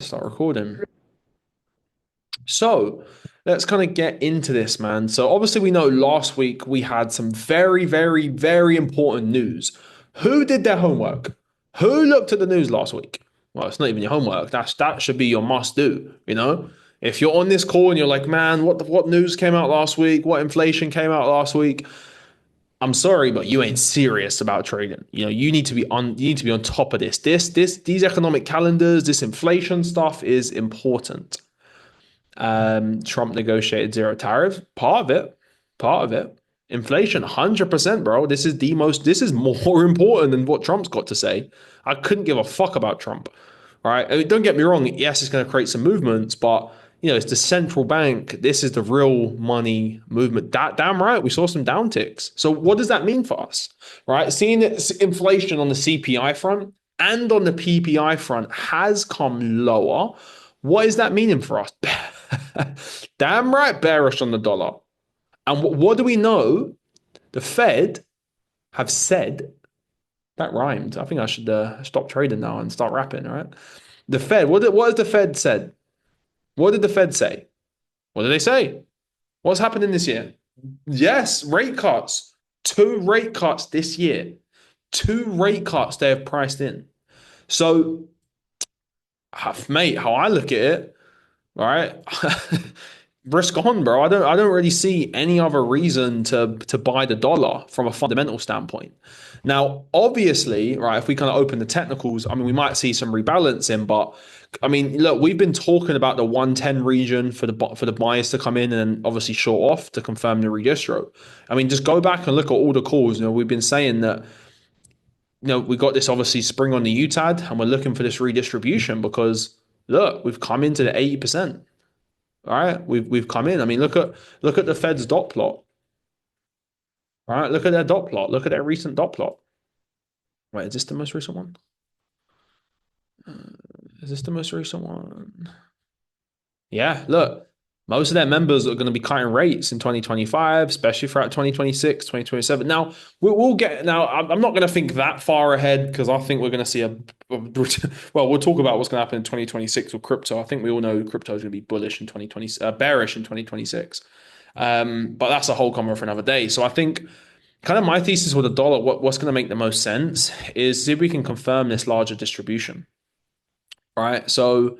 Start recording. So let's kind of get into this, man. So obviously we know last week we had some very, very, very important news. Who did their homework? Who looked at the news last week? Well, it's not even your homework. That should be your must do, you know? If you're on this call and you're like, man, what news came out last week? What inflation came out last week? I'm sorry, but you ain't serious about trading. You need to be on top of this. These economic calendars, this inflation stuff is important. Trump negotiated zero tariffs. Part of it. Inflation, 100%, bro. This is more important than what Trump's got to say. I couldn't give a fuck about Trump. All right. I mean, don't get me wrong. Yes, it's going to create some movements, but it's the central bank. This is the real money movement. Damn right. We saw some downticks. So what does that mean for us? Right. Seeing that inflation on the CPI front and on the PPI front has come lower. What is that meaning for us? Damn right, bearish on the dollar. And what do we know? The Fed have said that rhymed. I think I should stop trading now and start rapping. All right. The Fed. What has the Fed said? What did the Fed say? What did they say? What's happening this year? Yes, rate cuts. Two rate cuts this year. Two rate cuts they have priced in. So, mate, how I look at it, all right, risk on, bro. I don't really see any other reason to buy the dollar from a fundamental standpoint. Now, obviously, right, if we kind of open the technicals, I mean, we might see some rebalancing, but I mean, look, we've been talking about the 110 region for the buyers to come in and obviously short off to confirm the redistro. I mean, just go back and look at all the calls. We've been saying that we got this obviously spring on the UTAD and we're looking for this redistribution because look, we've come into the 80%. All right, we've come in. I mean, look at the Fed's dot plot. All right, look at their dot plot. Look at their recent dot plot. Wait, is this the most recent one? Is this the most recent one? Yeah, look, most of their members are going to be cutting rates in 2025, especially throughout 2026, 2027. Now, we'll get, now, I'm not going to think that far ahead because I think we're going to see well, we'll talk about what's going to happen in 2026 with crypto. I think we all know crypto is going to be bullish in 2020, bearish in 2026. But that's a whole convo for another day. So I think kind of my thesis with the dollar, what's going to make the most sense is see if we can confirm this larger distribution, right? So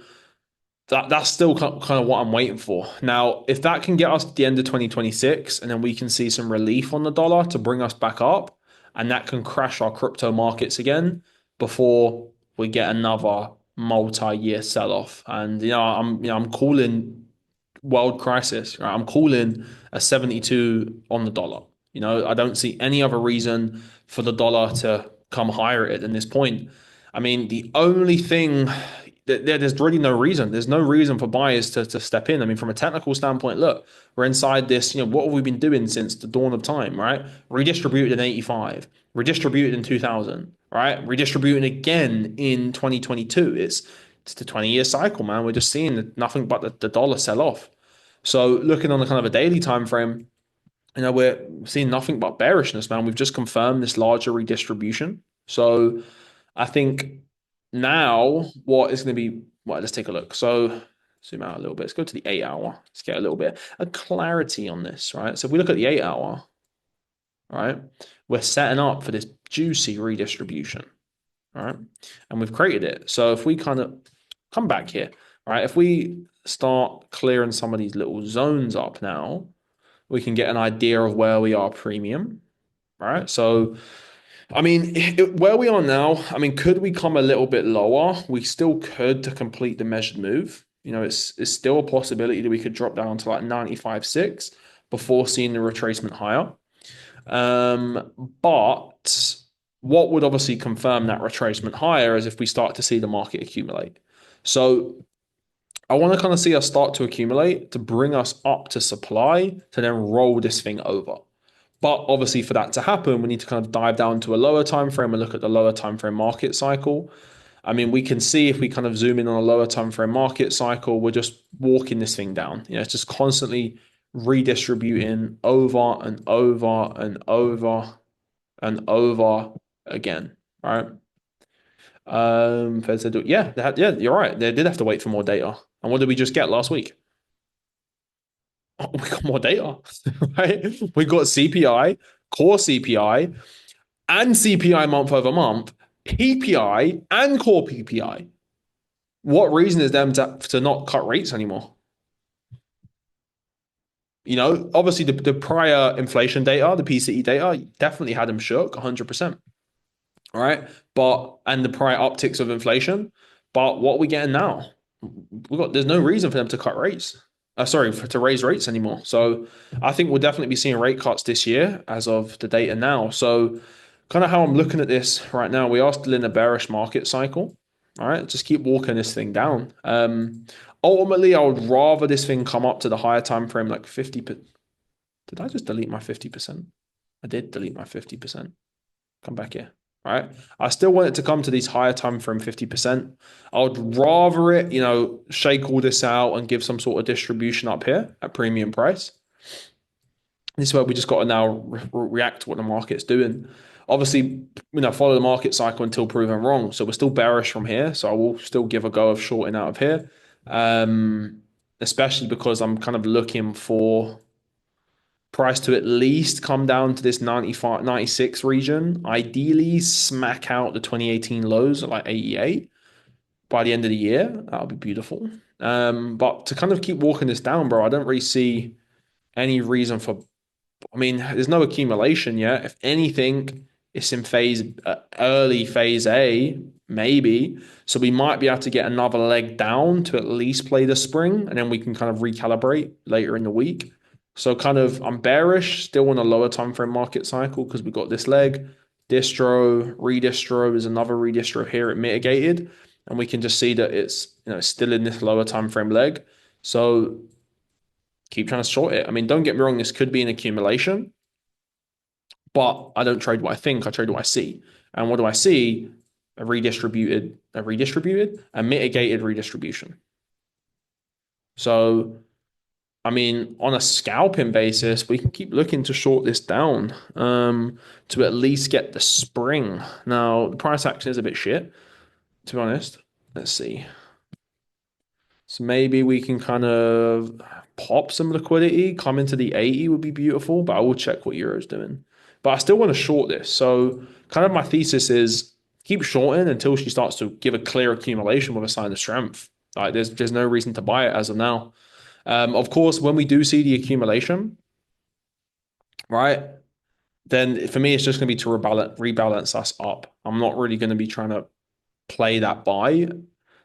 that's still kind of what I'm waiting for. Now, if that can get us to the end of 2026 and then we can see some relief on the dollar to bring us back up, and that can crash our crypto markets again before we get another multi-year sell-off. And I'm calling world crisis. Right? I'm calling a 72 on the dollar. I don't see any other reason for the dollar to come higher at this point. I mean, the only thing there's really no reason. There's no reason for buyers to step in. I mean, from a technical standpoint, look, we're inside this. What have we been doing since the dawn of time, right? Redistributed in 85, redistributed in 2000, right? Redistributing again in 2022. It's the 20-year cycle, man. We're just seeing nothing but the dollar sell off. So looking on the kind of a daily time frame, we're seeing nothing but bearishness, man. We've just confirmed this larger redistribution. So I think now what is going to be, well, let's take a look. So zoom out a little bit. Let's go to the 8 hour. Let's get a little bit of clarity on this, right? So if we look at the 8 hour, right, we're setting up for this juicy redistribution, all right? And we've created it. So if we kind of come back here, right, if we start clearing some of these little zones up now, we can get an idea of where we are premium, right? So I mean, where we are now, I mean, could we come a little bit lower? We still could to complete the measured move. It's still a possibility that we could drop down to like 95.6 before seeing the retracement higher. But what would obviously confirm that retracement higher is if we start to see the market accumulate. So I want to kind of see us start to accumulate to bring us up to supply to then roll this thing over. But obviously, for that to happen, we need to kind of dive down to a lower time frame and look at the lower time frame market cycle. I mean, we can see if we kind of zoom in on a lower time frame market cycle, we're just walking this thing down. It's just constantly redistributing over and over and over and over again, right? Fed said, yeah, yeah, you're right. They did have to wait for more data. And what did we just get last week? Oh, we got more data, right? We got CPI, core CPI, and CPI month over month, PPI, and core PPI. What reason is them to not cut rates anymore? Obviously the prior inflation data, the PCE data, definitely had them shook 100%. All right. And the prior upticks of inflation. But what are we getting now? There's no reason for them to cut rates. To raise rates anymore. So I think we'll definitely be seeing rate cuts this year as of the data now. So kind of how I'm looking at this right now, we are still in a bearish market cycle. All right, just keep walking this thing down. Ultimately, I would rather this thing come up to the higher time frame, like 50. Did I just delete my 50%? I did delete my 50%. Come back here. All right. I still want it to come to these higher time frame 50%. I would rather it, shake all this out and give some sort of distribution up here at premium price. This is where we just got to now react to what the market's doing. Obviously, follow the market cycle until proven wrong. So we're still bearish from here. So I will still give a go of shorting out of here, especially because I'm kind of looking for price to at least come down to this 95, 96 region. Ideally, smack out the 2018 lows at like 88 by the end of the year. That would be beautiful. But to kind of keep walking this down, bro, I don't really see any reason for. I mean, there's no accumulation yet. If anything, it's in early phase A, maybe. So we might be able to get another leg down to at least play the spring, and then we can kind of recalibrate later in the week. So kind of, I'm bearish, still on a lower time frame market cycle because we got this leg, distro, redistro is another redistro here. It mitigated, and we can just see that it's still in this lower time frame leg. So keep trying to short it. I mean, don't get me wrong, this could be an accumulation, but I don't trade what I think, I trade what I see. And what do I see? A mitigated redistribution. So, I mean, on a scalping basis, we can keep looking to short this down to at least get the spring. Now, the price action is a bit shit, to be honest. Let's see. So maybe we can kind of pop some liquidity, come into the 80 would be beautiful, but I will check what Euro's doing. But I still want to short this. So kind of my thesis is keep shorting until she starts to give a clear accumulation with a sign of strength. Like there's no reason to buy it as of now. Of course, when we do see the accumulation, right, then for me it's just going to be to rebalance us up. I'm not really going to be trying to play that buy.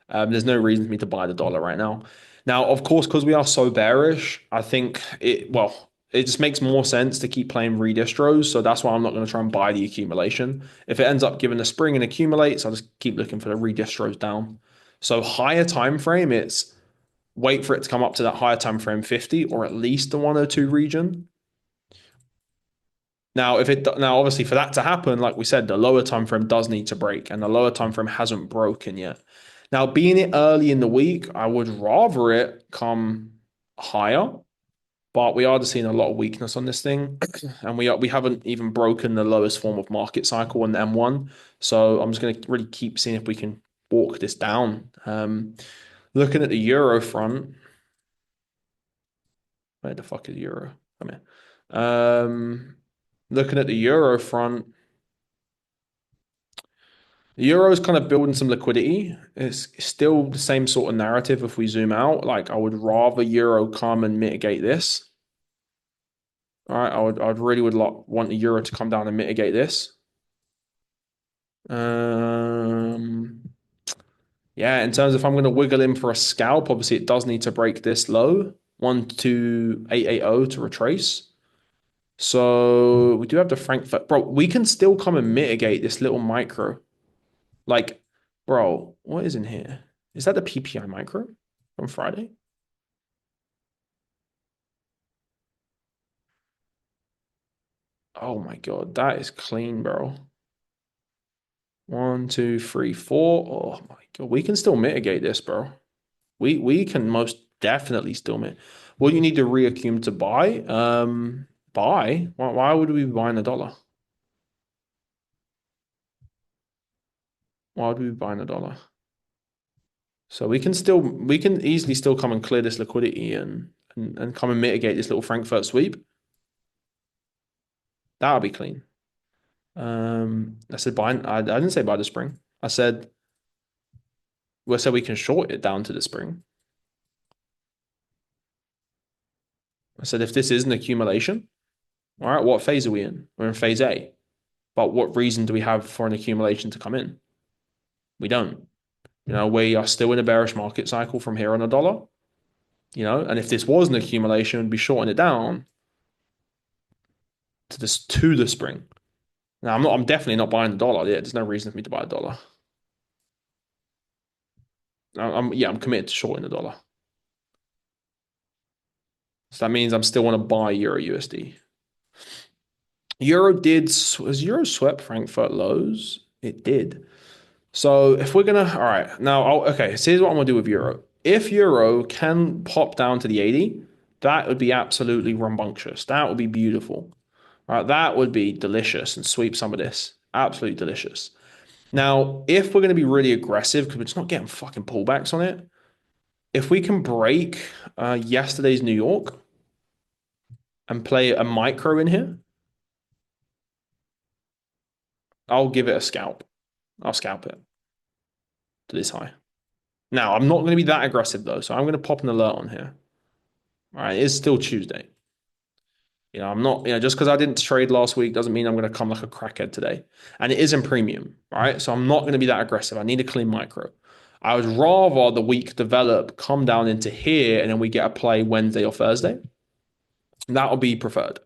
There's no reason for me to buy the dollar right now. Now, of course, because we are so bearish, I think it just makes more sense to keep playing redistros. So that's why I'm not going to try and buy the accumulation. If it ends up giving a spring and accumulates, I'll just keep looking for the redistros down. So higher time frame, it's wait for it to come up to that higher time frame 50 or at least the 102 region. Now obviously for that to happen, like we said, the lower time frame does need to break, and the lower time frame hasn't broken yet. Now, being it early in the week, I would rather it come higher, but we are just seeing a lot of weakness on this thing, and we haven't even broken the lowest form of market cycle on the M1. So I'm just going to really keep seeing if we can walk this down. Looking at the euro front, where the fuck is euro? Come here. Looking at the euro front. The euro is kind of building some liquidity. It's still the same sort of narrative if we zoom out. Like I would rather euro come and mitigate this. All right, I'd really want the euro to come down and mitigate this. Yeah, in terms of if I'm going to wiggle in for a scalp, obviously it does need to break this low, 12880 to retrace. So we do have the Frankfurt, bro. We can still come and mitigate this little micro. Like, bro, what is in here? Is that the PPI micro from Friday? Oh my God, that is clean, bro. One, two, three, four. Oh my God, we can still mitigate this, bro. We can most definitely still mitigate. What you need to reaccumulate to buy? Buy? Why would we be buying a dollar? Why would we be buying a dollar? So we can easily still come and clear this liquidity and come and mitigate this little Frankfurt sweep. That'll be clean. I said buy. I didn't say buy the spring. I said we can short it down to the spring. I said if this is an accumulation, all right, what phase are we in? We're in phase A. But what reason do we have for an accumulation to come in? We don't. We are still in a bearish market cycle from here on a dollar. And if this was an accumulation, we'd be shorting it down to the spring. Now I'm definitely not buying the dollar. Yeah, there's no reason for me to buy a dollar. I'm committed to shorting the dollar. So that means I'm still want to buy Euro USD. Has Euro swept Frankfurt lows? It did. So if we're gonna, all right, now, okay, so here's what I'm gonna do with Euro. If Euro can pop down to the 80, that would be absolutely rambunctious. That would be beautiful. All right, that would be delicious and sweep some of this. Absolutely delicious. Now, if we're gonna be really aggressive, because we're just not getting fucking pullbacks on it, if we can break yesterday's New York and play a micro in here, I'll give it a scalp. I'll scalp it to this high. Now, I'm not going to be that aggressive though, so I'm going to pop an alert on here. All right, it is still Tuesday. I'm not, just because I didn't trade last week doesn't mean I'm going to come like a crackhead today. And it is in premium, all right? So I'm not going to be that aggressive. I need a clean micro. I would rather the week develop, come down into here, and then we get a play Wednesday or Thursday. That would be preferred.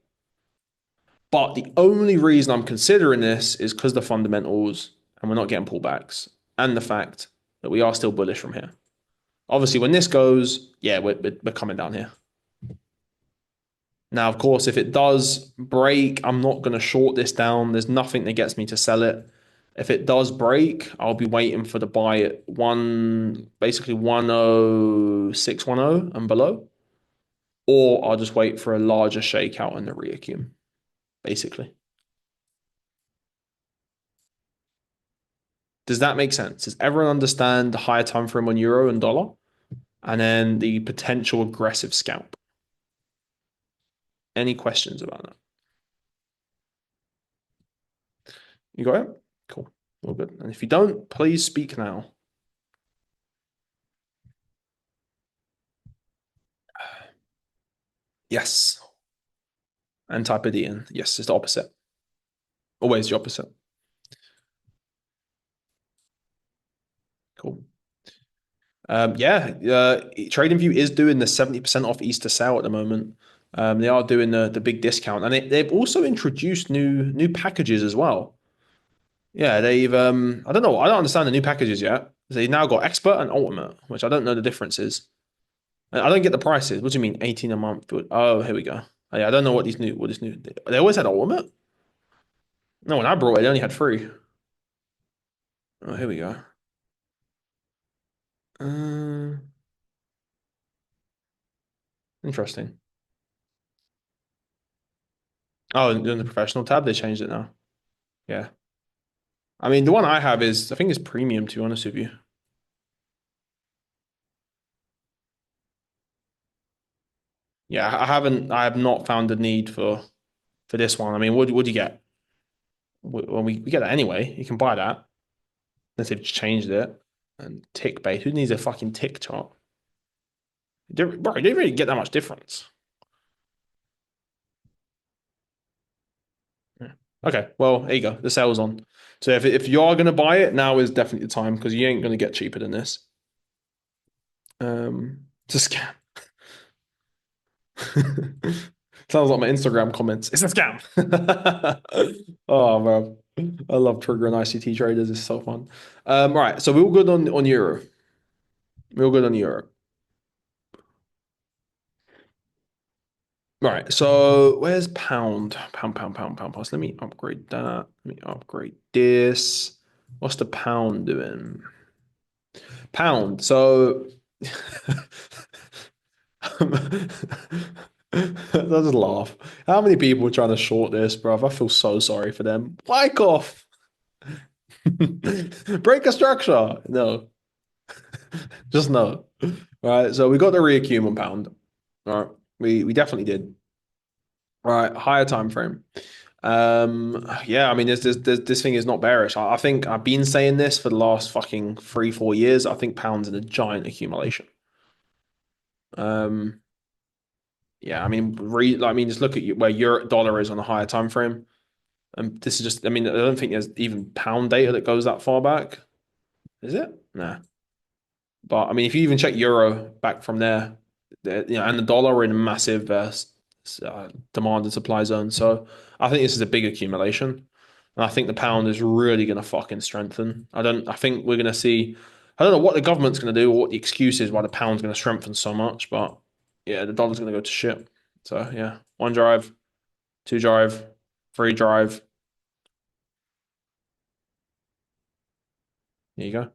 But the only reason I'm considering this is because the fundamentals and we're not getting pullbacks and the fact that we are still bullish from here. Obviously, when this goes, yeah, we're coming down here. Now, of course, if it does break, I'm not going to short this down. There's nothing that gets me to sell it. If it does break, I'll be waiting for the buy at basically 10610 and below. Or I'll just wait for a larger shakeout in the reaccum, basically. Does that make sense? Does everyone understand the higher time frame on euro and dollar? And then the potential aggressive scalp? Any questions about that? You got it? Cool. All good. And if you don't, please speak now. Yes. And type it in. Yes, it's the opposite. Always the opposite. Cool. Yeah, Tradingview is doing the 70% off Easter sale at the moment. They are doing the big discount, and they've also introduced new packages as well. Yeah, I don't know, I don't understand the new packages yet. They now got expert and ultimate, which I don't know the differences. I don't get the prices. What do you mean, 18 a month? Oh, here we go. Oh, yeah, I don't know what is new. They always had ultimate. No, when I brought it, they only had free. Oh, here we go. Uh, Interesting. Oh, in the professional tab, they changed it now. Yeah. I mean, the one I have I think it's premium, to be honest with you. Yeah, I have not found the need for this one. I mean, what do you get? Well, we get that anyway. You can buy that. Unless they've changed it. And tick bait. Who needs a fucking tick chart? Bro, you don't really get that much difference. Yeah. Okay, well, there you go. The sale's on. So if you are going to buy it, now is definitely the time because you ain't going to get cheaper than this. It's a scam. Sounds like my Instagram comments. It's a scam. Oh man, I love triggering ICT traders. It's so fun. Right, so we're all good on euro. We're all good on euro. Right, so where's pound? Pound. Let me upgrade that. Let me upgrade this. What's the pound doing? Pound. So I just laugh. How many people are trying to short this, bro? I feel so sorry for them. Wyckoff. Break a structure. No, just no. Right. So we got the reaccum on pound. All right. We definitely did. All right. Higher time frame. Yeah, I mean, this thing is not bearish. I think I've been saying this for the last fucking 3, 4 years. I think pounds in a giant accumulation. Um, yeah, I mean, just look at where euro dollar is on a higher time frame. And this is just, I mean, I don't think there's even pound data that goes that far back. Is it? Nah. But I mean, if you even check euro back from there, and the dollar are in a massive demand and supply zone. So I think this is a big accumulation, and I think the pound is really going to fucking strengthen. I don't. I think we're going to see. I don't know what the government's going to do or what the excuse is why the pound's going to strengthen so much, but yeah, the dollar's going to go to shit. So yeah, one drive, two drive, three drive. There you go.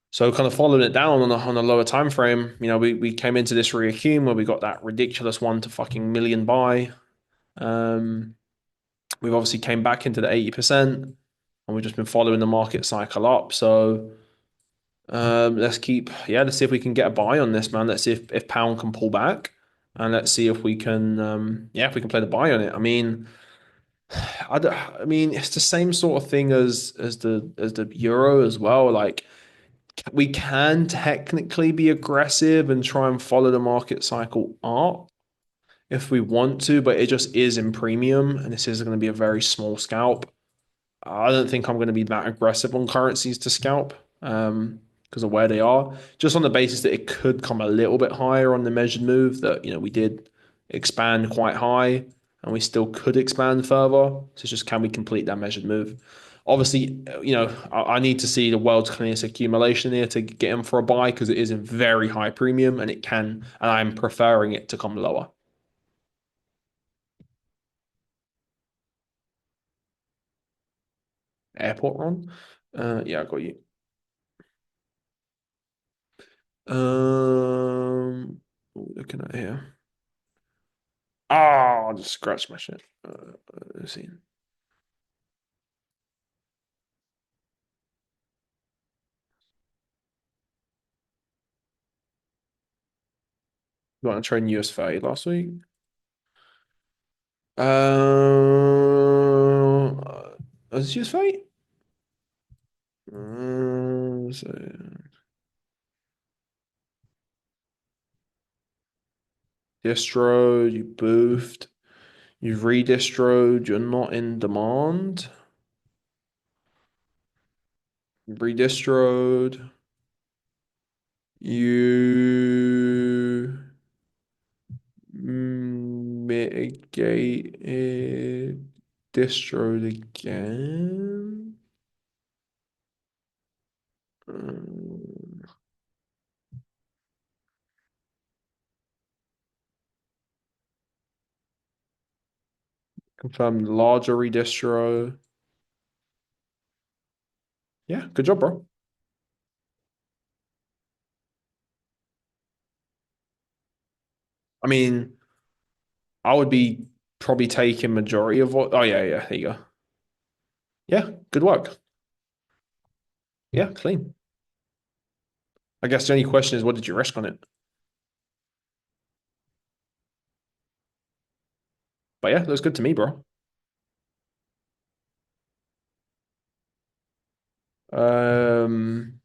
So kind of following it down on a lower time frame, we came into this reaccum where we got that ridiculous 1 to fucking million buy. Um, we've obviously came back into the 80% and we've just been following the market cycle up. So let's see if we can get a buy on this, man. Let's see if pound can pull back and let's see if we can, if we can play the buy on it. I mean, I mean, it's the same sort of thing as the euro as well. Like, we can technically be aggressive and try and follow the market cycle up if we want to, but it just is in premium, and this is going to be a very small scalp. I don't think I'm going to be that aggressive on currencies to scalp because of where they are, just on the basis that it could come a little bit higher on the measured move that, we did expand quite high and we still could expand further. So it's just can we complete that measured move? Obviously, I need to see the world's cleanest accumulation here to get in for a buy because it is a very high premium and I'm preferring it to come lower. Airport run. Yeah, I got you. What are we looking at here? Oh, I just scratched my shit. Let's see. You want to trade US 30 last week? Was it US 30? So distroed, you boofed, you've redistroed, you're not in demand. Redistroed, you mitigated, distroed again. Um, Confirmed larger redistro. Yeah, good job, bro. I mean, I would be probably taking majority of what. Oh yeah, yeah. There you go. Yeah, good work. Yeah, clean. I guess the only question is, what did you risk on it? But yeah, looks good to me, bro. Um,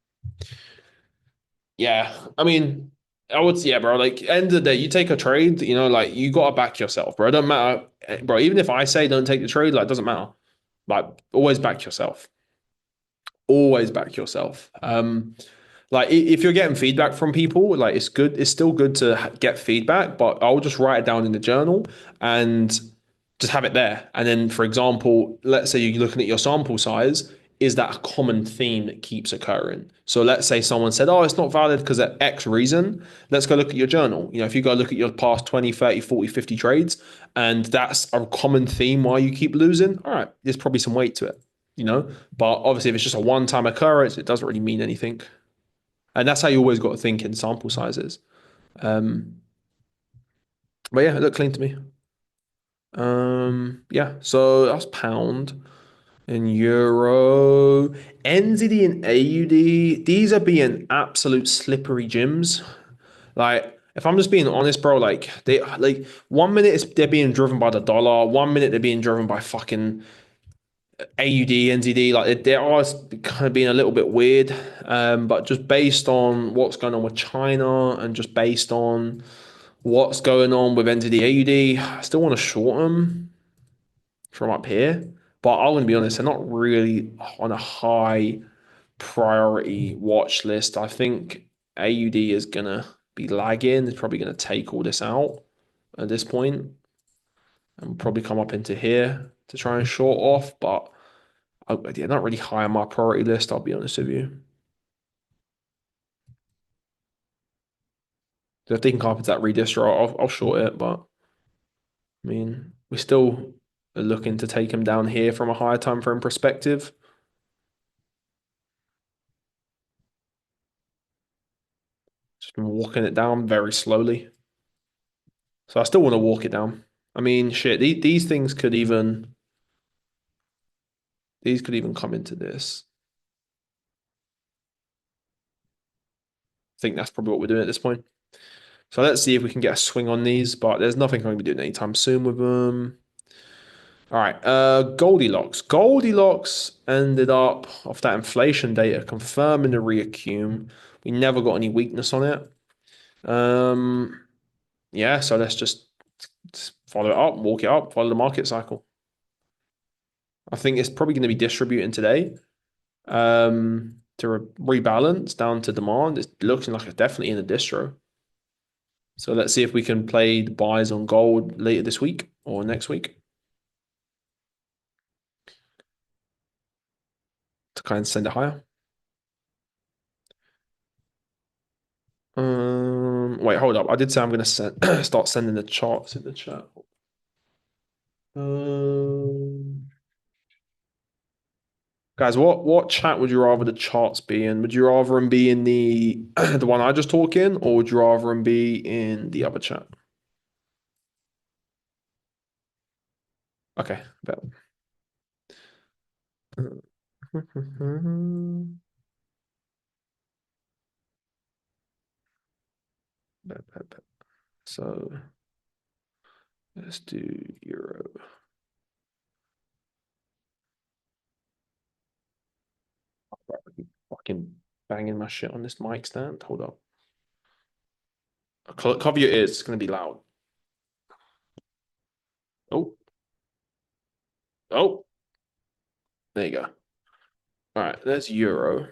yeah. I mean, I would, yeah, bro. Like, end of the day, you take a trade. Like you gotta back yourself, bro. It don't matter, bro. Even if I say don't take the trade, like, it doesn't matter. Like, always back yourself. Always back yourself. Like, if you're getting feedback from people, like, it's good. It's still good to get feedback, but I'll just write it down in the journal and just have it there. And then, for example, let's say you're looking at your sample size. Is that a common theme that keeps occurring? So let's say someone said, oh, it's not valid because of X reason. Let's go look at your journal. If you go look at your past 20, 30, 40, 50 trades, and that's a common theme why you keep losing, all right, there's probably some weight to it, you know? But obviously, if it's just a one-time occurrence, it doesn't really mean anything. And that's how you always got to think in sample sizes. Um, but yeah, it looked clean to me. Yeah, so that's pound. In euro, NZD and AUD, these are being absolute slippery gyms. Like, if I'm just being honest, bro, like they like 1 minute they're being driven by the dollar, 1 minute they're being driven by fucking AUD, NZD. Like they are kind of being a little bit weird. But just based on what's going on with China and just based on what's going on with NZD, AUD, I still want to short them from up here. But I'm going to be honest, they're not really on a high priority watch list. I think AUD is going to be lagging. It's probably going to take all this out at this point and probably come up into here to try and short off. But yeah, not really high on my priority list, I'll be honest with you. So if they can carpet that redistro, I'll short it. But I mean, we still are looking to take him down here from a higher time frame perspective. Just been walking it down very slowly. So I still want to walk it down. I mean, shit, these things could even these could even come into this. I think that's probably what we're doing at this point. So let's see if we can get a swing on these, but there's nothing I'm going to be doing anytime soon with them. All right, Goldilocks. Goldilocks ended up off that inflation data confirming the reaccum. We never got any weakness on it. Um, yeah, so let's just follow it up, walk it up, follow the market cycle. I think it's probably going to be distributing today to rebalance down to demand. It's looking like it's definitely in the distro. So let's see if we can play the buys on gold later this week or next week to kind of send it higher. Wait, hold up. I did say I'm gonna start sending the charts in the chat. Um, guys, what chat would you rather the charts be in? Would you rather them be in the the one I just talk in, or would you rather them be in the other chat? Okay, bet. Bet. So let's do euro. Fucking banging my shit on this mic stand. Hold up. Cover your ears. It's gonna be loud. Oh, oh. There you go. All right, there's euro.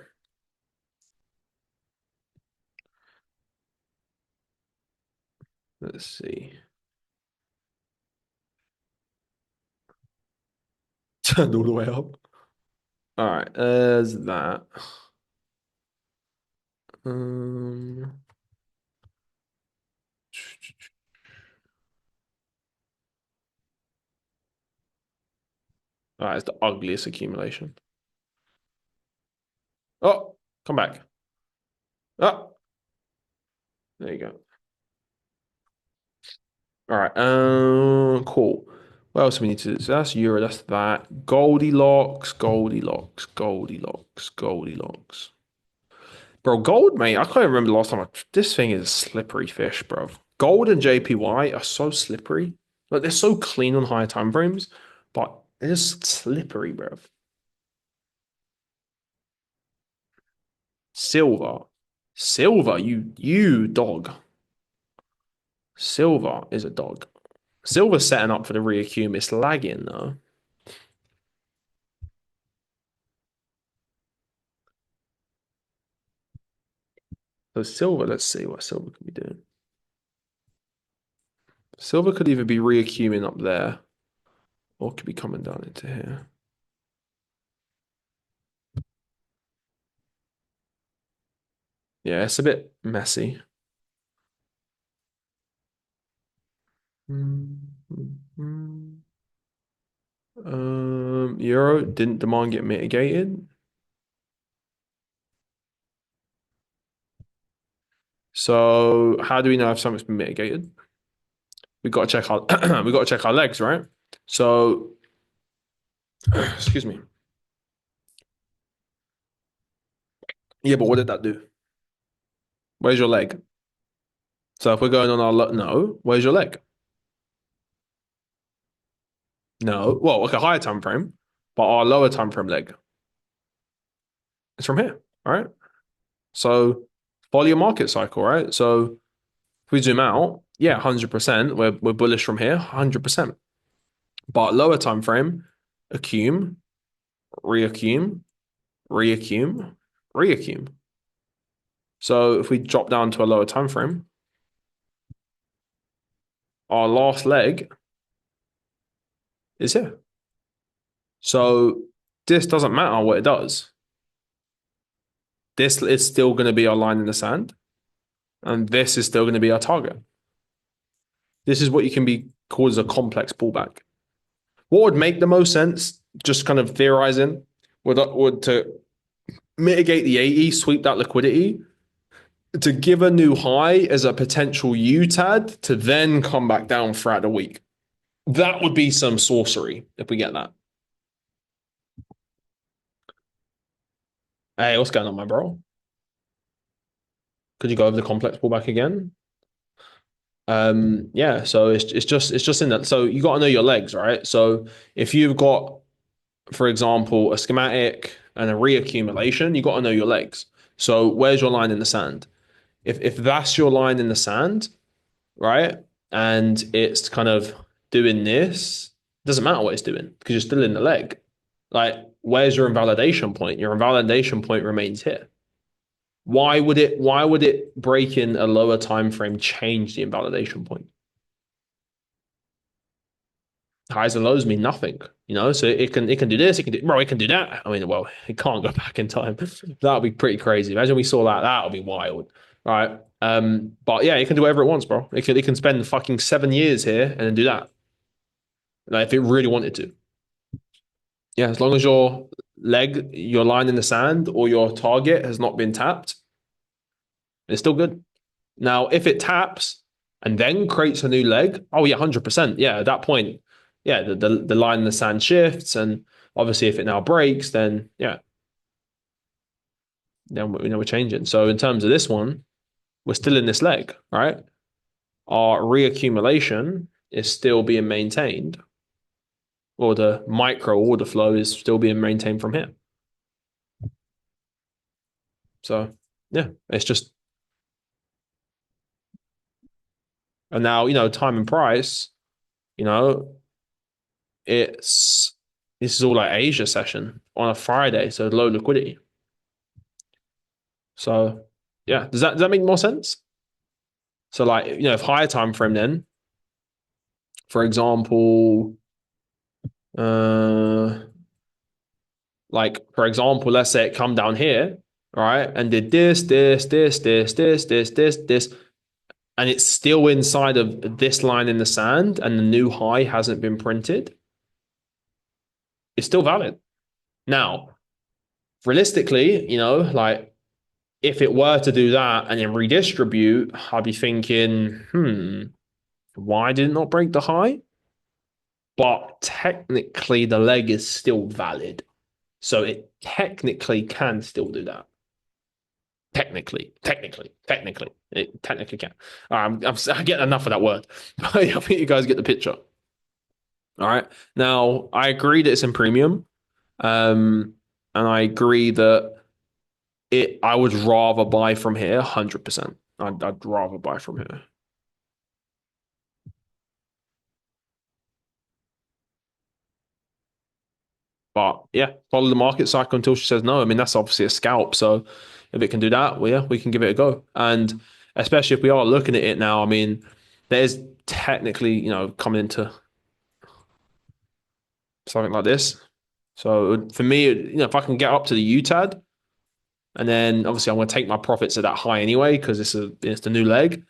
Let's see. Turned all the way up. All right, there's that. Um, all right, it's the ugliest accumulation. Oh, come back. Oh, there you go. All right, cool. What else do we need to do? So that's euro, that's that. Goldilocks, Goldilocks, Goldilocks, Goldilocks. Bro, gold, mate. I can't remember the last time this thing is a slippery fish, bro. Gold and JPY are so slippery. Like they're so clean on higher time frames, but they're just slippery, bro. Silver. Silver, you dog. Silver is a dog. Silver's setting up for the reaccum. It's lagging though. So silver, let's see what silver can be doing. Silver could either be reaccuming up there or could be coming down into here. Yeah, it's a bit messy. Euro didn't demand get mitigated. So how do we know if something's been mitigated? We got to check our we got to check our legs, right? So excuse me. Yeah, but what did that do? Where's your leg? So if we're going on our no, where's your leg? No, well, like a higher time frame, but our lower time frame leg is from here, all right? So follow your market cycle, right? So if we zoom out, yeah, 100%, we're bullish from here, 100%. But lower time frame, accum, reaccum, reaccum, reaccum. So if we drop down to a lower time frame, our last leg is here. So this doesn't matter what it does. This is still going to be our line in the sand, and this is still going to be our target. This is what you can be called as a complex pullback. What would make the most sense, just kind of theorizing, would to mitigate the 80, sweep that liquidity, to give a new high as a potential UTAD to then come back down throughout the week. That would be some sorcery if we get that. Hey, what's going on, my bro? Could you go over the complex pullback again? Yeah, so it's just in that. So you got to know your legs, right? So if you've got, for example, a schematic and a reaccumulation, you got to know your legs. So where's your line in the sand? If that's your line in the sand, right? And it's kind of doing this, it doesn't matter what it's doing because you're still in the leg. Like, where's your invalidation point? Your invalidation point remains here. Why would it break in a lower time frame change the invalidation point? Highs and lows mean nothing, so it can do this, it can do that. I mean, well, it can't go back in time. That would be pretty crazy. Imagine we saw that. That would be wild. Right. But yeah, it can do whatever it wants, bro. It can spend fucking 7 years here and then do that. Like, if it really wanted to. Yeah, as long as your line in the sand or your target has not been tapped, it's still good. Now, if it taps and then creates a new leg, oh yeah, 100%. Yeah, at that point, yeah, the line in the sand shifts, and obviously if it now breaks, then yeah, then we know we're changing. So in terms of this one, we're still in this leg, right? Our reaccumulation is still being maintained, or the micro order flow is still being maintained from here. So yeah, it's just, and now time and price, you know, it's this is all like Asia session on a Friday, so low liquidity. So yeah, does that make more sense? So like, if higher time frame, then for example, uh let's say it come down here, right, and did this, and it's still inside of this line in the sand, and the new high hasn't been printed, it's still valid. Now, realistically, like, if it were to do that and then redistribute, I'd be thinking, why did it not break the high? But technically, the leg is still valid. So it technically can still do that. Technically, it technically can. I get enough of that word. I think you guys get the picture. All right. Now, I agree that it's in premium, and I agree that I would rather buy from here 100%. I'd rather buy from here. But yeah, follow the market cycle until she says no. I mean, that's obviously a scalp. So if it can do that, well, yeah, we can give it a go. And especially if we are looking at it now, I mean, there's technically, coming into something like this. So for me, if I can get up to the UTAD, and then obviously I'm going to take my profits at that high anyway because it's the new leg.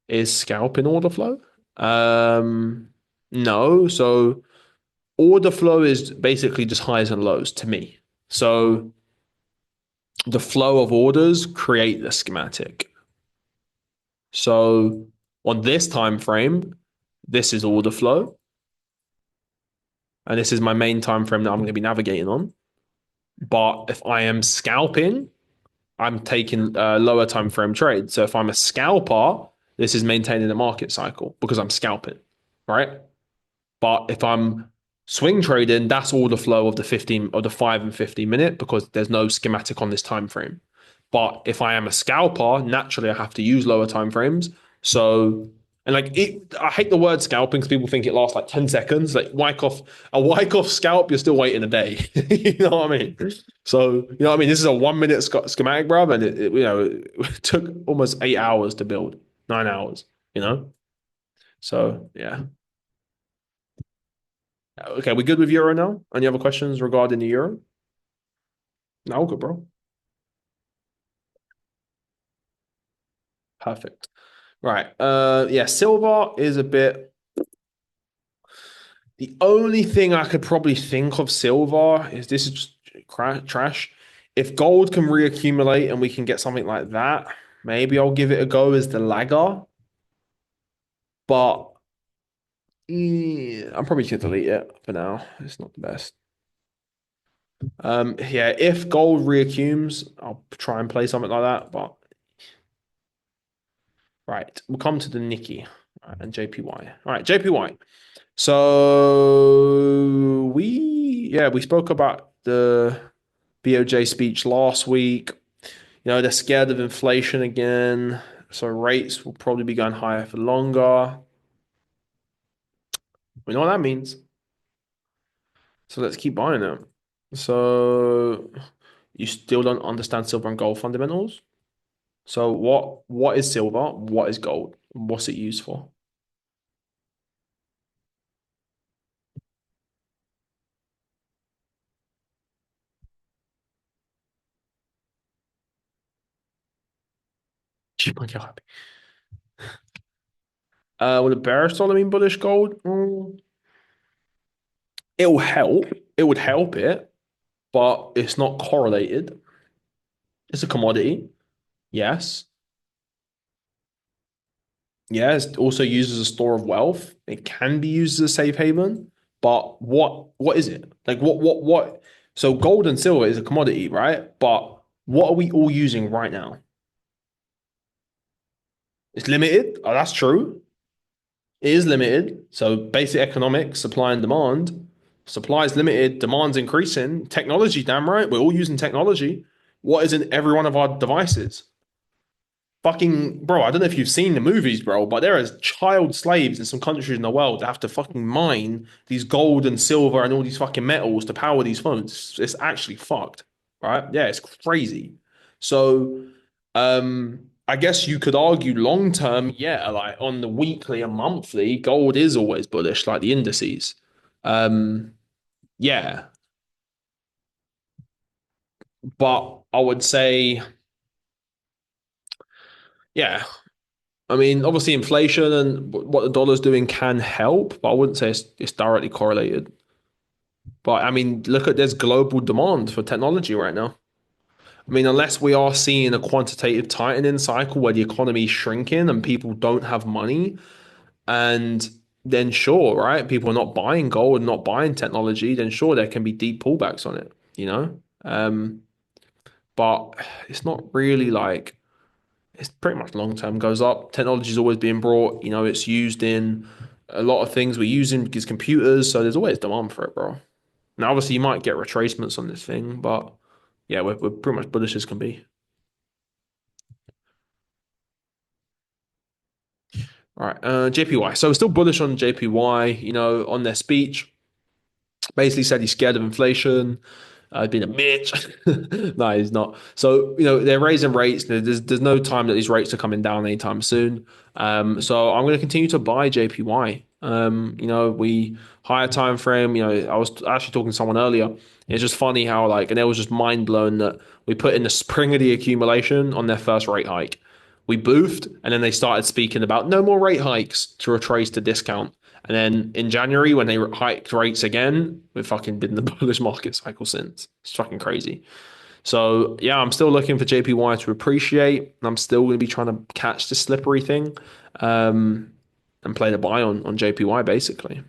Is scalping order flow? No. So order flow is basically just highs and lows to me. So the flow of orders create the schematic. So on this time frame, this is order flow. and this is my main time frame that I'm going to be navigating on. But if I am scalping, I'm taking lower time frame trades. So if I'm a scalper, this is maintaining the market cycle because I'm scalping, right? But if I'm swing trading, that's all the flow of the 15 of the 5 and 15 minute because there's no schematic on this time frame. But if I am a scalper, naturally I have to use lower time frames. So and like it, I hate the word scalping because people think it lasts like 10 seconds. Like Wyckoff scalp, you're still waiting a day. You know what I mean? So you know what I mean. This is a 1 minute schematic, bro, and it took almost 8 hours to build, 9 hours. You know, so yeah. Okay, we good with euro now? Any other questions regarding the euro? No, good, bro. Perfect. Right. Yeah, silver is a bit. The only thing I could probably think of silver is this is just trash. If gold can reaccumulate and we can get something like that, maybe I'll give it a go as the lagger. But I'm probably just gonna delete it for now. It's not the best. Yeah, if gold reaccumes, I'll try and play something like that. But right, we'll come to the Nikkei and JPY. All right, JPY. So we spoke about the BOJ speech last week. You know, they're scared of inflation again, so rates will probably be going higher for longer. We know what that means. So let's keep buying them. So you still don't understand silver and gold fundamentals? So what is silver? What is gold? What's it used for? Oh my God. Would a bearish dollar mean bullish gold? It will help. It would help it, but it's not correlated. It's a commodity. Yes. Yeah, it's also used as a store of wealth. It can be used as a safe haven, but what is it? Like what? So gold and silver is a commodity, right? But what are we all using right now? It's limited. Oh, that's true. It is limited. So basic economics, supply and demand. Supply is limited, demand's increasing. Technology, damn right. We're all using technology. What is in every one of our devices? Fucking bro, I don't know if you've seen the movies, bro, but there is child slaves in some countries in the world that have to fucking mine these gold and silver and all these fucking metals to power these phones. It's actually fucked, right? Yeah, it's crazy. So, I guess you could argue long term, yeah, like on the weekly and monthly, gold is always bullish, like the indices. Um, yeah, but I would say, yeah, I mean, obviously, inflation and what the dollar's doing can help, but I wouldn't say it's directly correlated. But I mean, look at there's global demand for technology right now. I mean, unless we are seeing a quantitative tightening cycle where the economy is shrinking and people don't have money, and then sure, right? People are not buying gold and not buying technology, then sure, there can be deep pullbacks on it, you know? But it's not really like it's pretty much long term goes up. Technology is always being brought. You know, it's used in a lot of things we're using because computers. So there's always demand for it, bro. Now, obviously, you might get retracements on this thing, but yeah, we're pretty much bullish as can be. All right, JPY. So we're still bullish on JPY. You know, on their speech, basically said he's scared of inflation. Being a bitch. No, he's not. So, you know, they're raising rates. There's no time that these rates are coming down anytime soon. So I'm going to continue to buy JPY. You know, we higher time frame. You know, I was actually talking to someone earlier. It's just funny how like, and it was just mind blown that we put in the spring of the accumulation on their first rate hike. We boofed, and then they started speaking about no more rate hikes to retrace the discount. And then in January, when they hiked rates again, we fucking been in the bullish market cycle since. It's fucking crazy. So yeah, I'm still looking for JPY to appreciate. And I'm still going to be trying to catch the slippery thing, and play the buy on JPY basically.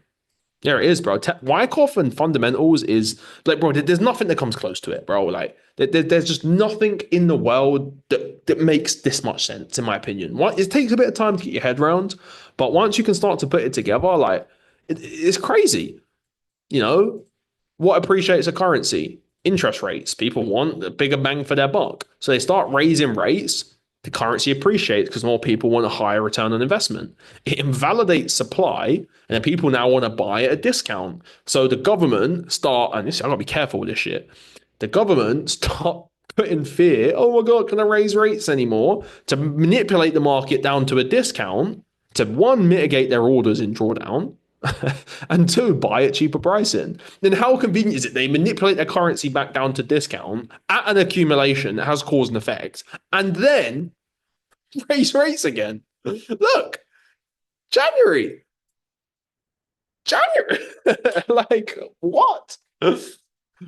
Yeah, it is, bro. Wyckoff and fundamentals is like, bro. There's nothing that comes close to it, bro. Like, there's just nothing in the world that makes this much sense, in my opinion. What it takes a bit of time to get your head around, but once you can start to put it together, like, it's crazy. You know, what appreciates a currency? Interest rates. People want a bigger bang for their buck. So they start raising rates. The currency appreciates because more people want a higher return on investment. It invalidates supply, and then people now want to buy at a discount. So the government start, and this I gotta be careful with this shit. The government start putting fear. Oh my god, can I raise rates anymore? To manipulate the market down to a discount to one mitigate their orders in drawdown, and two, buy at cheaper pricing. Then how convenient is it they manipulate their currency back down to discount at an accumulation that has cause and effect, and then raise rates again? Look, January, January, like what?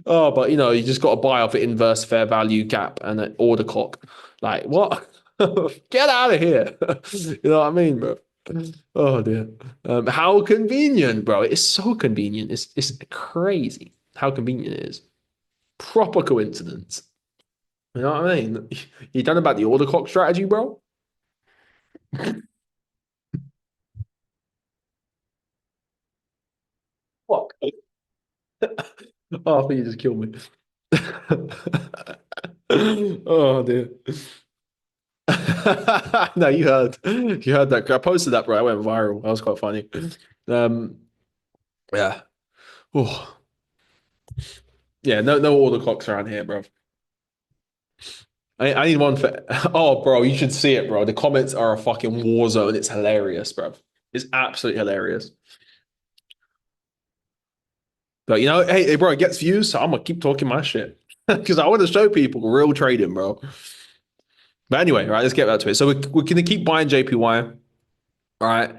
Oh, but you just got to buy off an inverse fair value gap and an order clock. Like what? Get out of here! You know what I mean, bro? Oh dear. How convenient, bro. It's so convenient. It's crazy how convenient it is. Proper coincidence. You know what I mean? You done about the order clock strategy, bro? Fuck. Oh, I think you just killed me. Oh dear. No, you heard that. I posted that, bro. I went viral. That was quite funny. Um, yeah. Oh, yeah. No order clocks around here, bro. I need one for. Oh, bro, you should see it, bro. The comments are a fucking war zone. It's hilarious, bro. It's absolutely hilarious. But hey, bro, it gets views, so I'm gonna keep talking my shit because I want to show people real trading, bro. But anyway, right, let's get back to it. So we're gonna keep buying JPY. All right.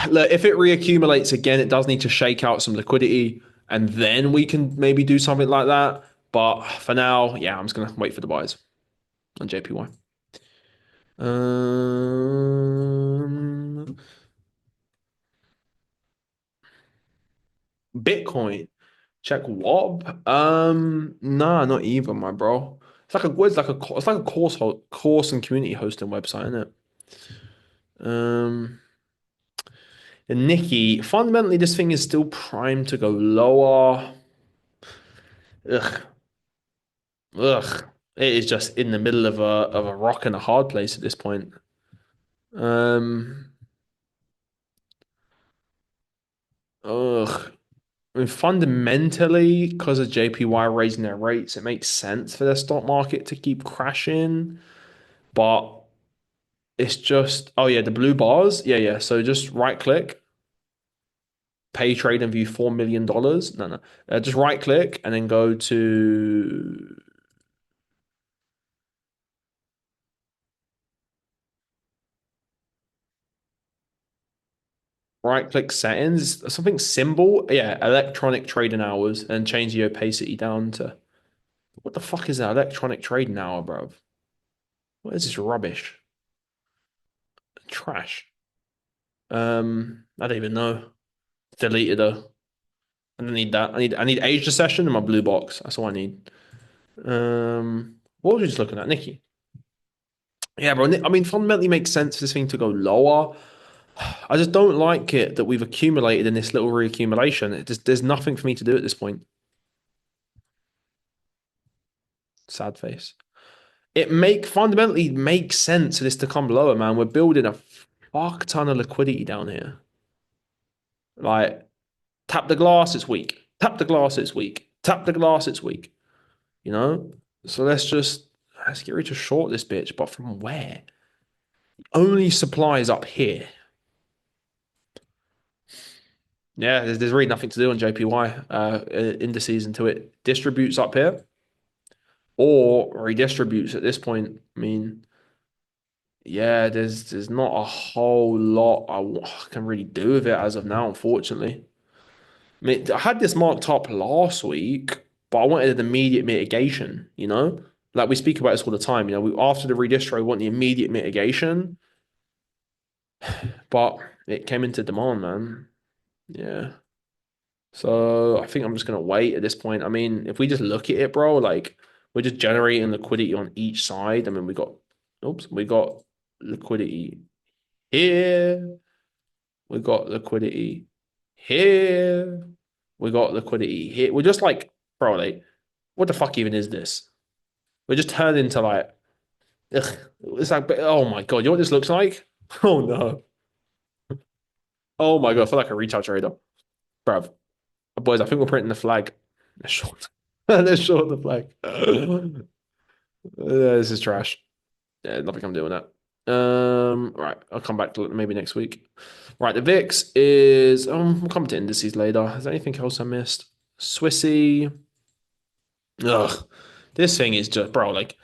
Look, if it reaccumulates again, it does need to shake out some liquidity, and then we can maybe do something like that. But for now, yeah, I'm just gonna wait for the buys on JPY. Um, Bitcoin. Check what? Nah, not even, my bro. It's like a course and community hosting website, isn't it? Um, the Nikkei. Fundamentally, this thing is still primed to go lower. Ugh, ugh. It is just in the middle of a rock and a hard place at this point. Um, ugh. I mean, fundamentally, because of JPY raising their rates, it makes sense for their stock market to keep crashing. But it's just, oh yeah, the blue bars. Yeah, yeah. So just right click, pay trade and view $4 million. No, no. Just right click and then go to right click settings, something symbol. Yeah, electronic trading hours and change the opacity down to what the fuck is that electronic trading hour, bro? What is this rubbish? Trash. I don't even know. Delete it though. I don't need that. I need age session in my blue box. That's all I need. What was we just looking at, Nikki? Yeah, bro. I mean, fundamentally makes sense for this thing to go lower. I just don't like it that we've accumulated in this little reaccumulation. There's nothing for me to do at this point. Sad face. Fundamentally makes sense for this to come lower, man. We're building a fuck ton of liquidity down here. Like, tap the glass, it's weak. Tap the glass, it's weak. Tap the glass, it's weak. You know? So let's get ready to short this bitch, but from where? Only supply is up here. Yeah, there's really nothing to do on JPY indices until it distributes up here or redistributes at this point. I mean, yeah, there's not a whole lot I can really do with it as of now, unfortunately. I mean, I had this marked up last week, but I wanted an immediate mitigation, you know? Like we speak about this all the time, after the redistro, we want the immediate mitigation, but it came into demand, man. Yeah. So I think I'm just gonna wait at this point. I mean, if we just look at it, bro, like we're just generating liquidity on each side. I mean, we got liquidity here, we got liquidity here, we got liquidity here. We're just like, bro, like, what the fuck even is this? We're just turned into like, ugh, it's like, oh my God, you know what this looks like? Oh no. Oh my God, I feel like a retail trader. Bruv. Boys, I think we're printing the flag. Let's short. Let's short the flag. This is trash. Yeah, nothing I'm doing that. Right, I'll come back to it maybe next week. Right, the VIX is we'll come to indices later. Is there anything else I missed? Swissy. Ugh. This thing is just bro, like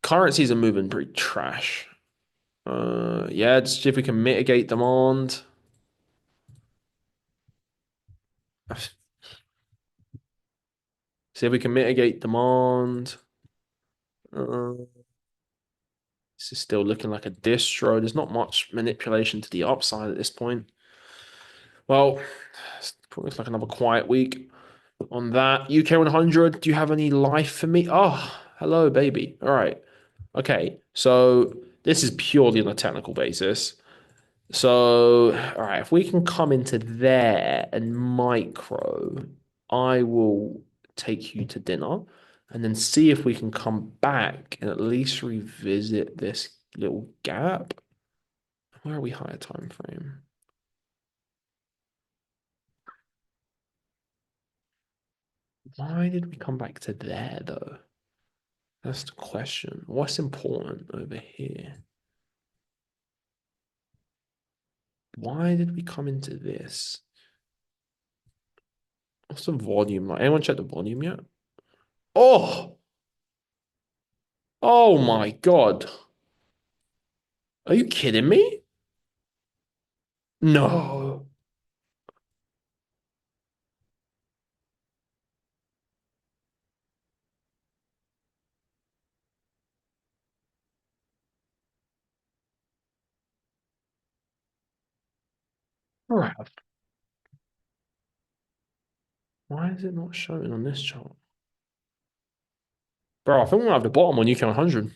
currencies are moving pretty trash. Yeah, just see if we can mitigate demand. See if we can mitigate demand. Uh, this is still looking like a distro. There's not much manipulation to the upside at this point. Well, it looks like another quiet week on that. UK 100, do you have any life for me? Oh, hello, baby. All right. Okay. So this is purely on a technical basis. So, all right, if we can come into there and micro, I will take you to dinner and then see if we can come back and at least revisit this little gap. Where are we higher time frame? Why did we come back to there though? That's the question. What's important over here? Why did we come into this? What's the volume like? Anyone check the volume yet? Oh, oh my God. Are you kidding me? No. Bruh, why is it not showing on this chart? Bro, I think we're at the bottom on UK 100.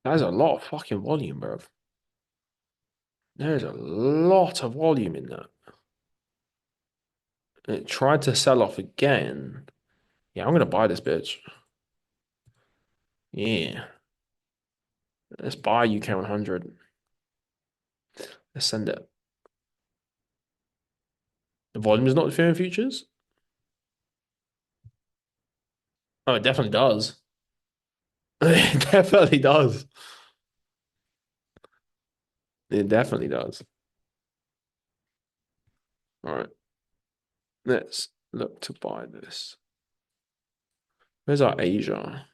That is a lot of fucking volume, bro. There's a lot of volume in that. It tried to sell off again. Yeah, I'm gonna buy this bitch. Yeah. Let's buy UK 100. Let's send it. The volume is not fearing futures? Oh, it definitely does. It definitely does. It definitely does. All right. Let's look to buy this. Where's our Asia?